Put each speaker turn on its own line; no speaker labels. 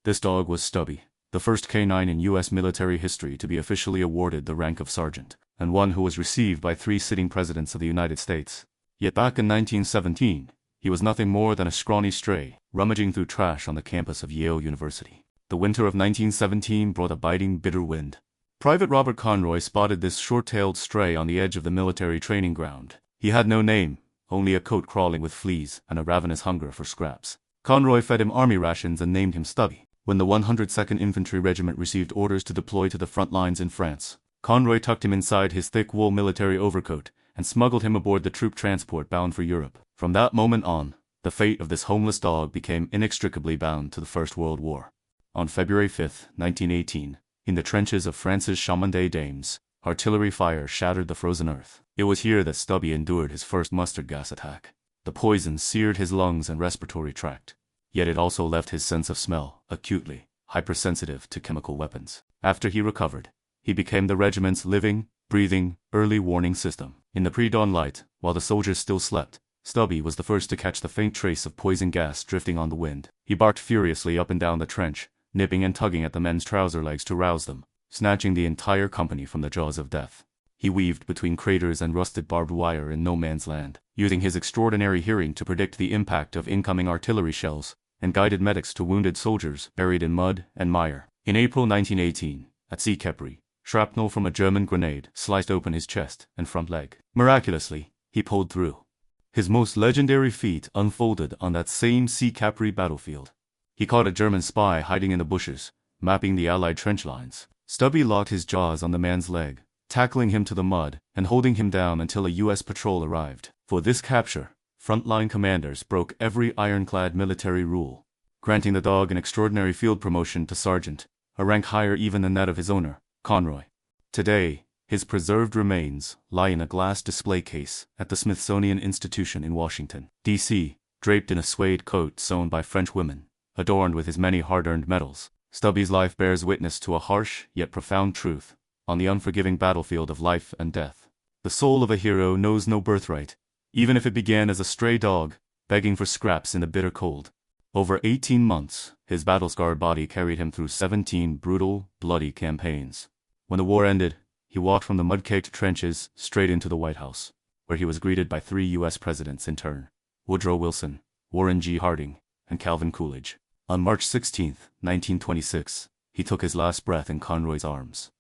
This dog was Stubby, the first canine in U.S. military history to be officially awarded the rank of sergeant, and one who was received by 3 sitting presidents of the United States. Yet back in 1917, he was nothing more than a scrawny stray, rummaging through trash on the campus of Yale University. The winter of 1917 brought a biting, bitter wind. Private Robert Conroy spotted this short-tailed stray on the edge of the military training ground. He had no name, only a coat crawling with fleas and a ravenous hunger for scraps. Conroy fed him army rations and named him Stubby. When the 102nd Infantry Regiment received orders to deploy to the front lines in France, Conroy tucked him inside his thick wool military overcoat and smuggled him aboard the troop transport bound for Europe. From that moment on, the fate of this homeless dog became inextricably bound to the First World War. On February 5, 1918, in the trenches of France's Chamonix-Dames, artillery fire shattered the frozen earth. It was here that Stubby endured his first mustard gas attack. The poison seared his lungs and respiratory tract, yet it also left his sense of smell acutely hypersensitive to chemical weapons. After he recovered, he became the regiment's living, breathing, early warning system. In the pre-dawn light, while the soldiers still slept, Stubby was the first to catch the faint trace of poison gas drifting on the wind. He barked furiously up and down the trench, nipping and tugging at the men's trouser legs to rouse them, snatching the entire company from the jaws of death. He weaved between craters and rusted barbed wire in no man's land, using his extraordinary hearing to predict the impact of incoming artillery shells, and guided medics to wounded soldiers buried in mud and mire. In April 1918, at Sea Capri, shrapnel from a German grenade sliced open his chest and front leg. Miraculously, he pulled through. His most legendary feat unfolded on that same Sea Capri battlefield. He caught a German spy hiding in the bushes, mapping the Allied trench lines. Stubby locked his jaws on the man's leg, tackling him to the mud and holding him down until a U.S. patrol arrived. For this capture, frontline commanders broke every ironclad military rule, granting the dog an extraordinary field promotion to sergeant, a rank higher even than that of his owner, Conroy. Today, his preserved remains lie in a glass display case at the Smithsonian Institution in Washington, D.C., draped in a suede coat sewn by French women, adorned with his many hard-earned medals. Stubby's life bears witness to a harsh yet profound truth. On the unforgiving battlefield of life and death, the soul of a hero knows no birthright, even if it began as a stray dog, begging for scraps in the bitter cold. Over 18 months, his battle-scarred body carried him through 17 brutal, bloody campaigns. When the war ended, he walked from the mud-caked trenches straight into the White House, where he was greeted by 3 U.S. presidents in turn: Woodrow Wilson, Warren G. Harding, and Calvin Coolidge. On March 16, 1926, he took his last breath in Conroy's arms.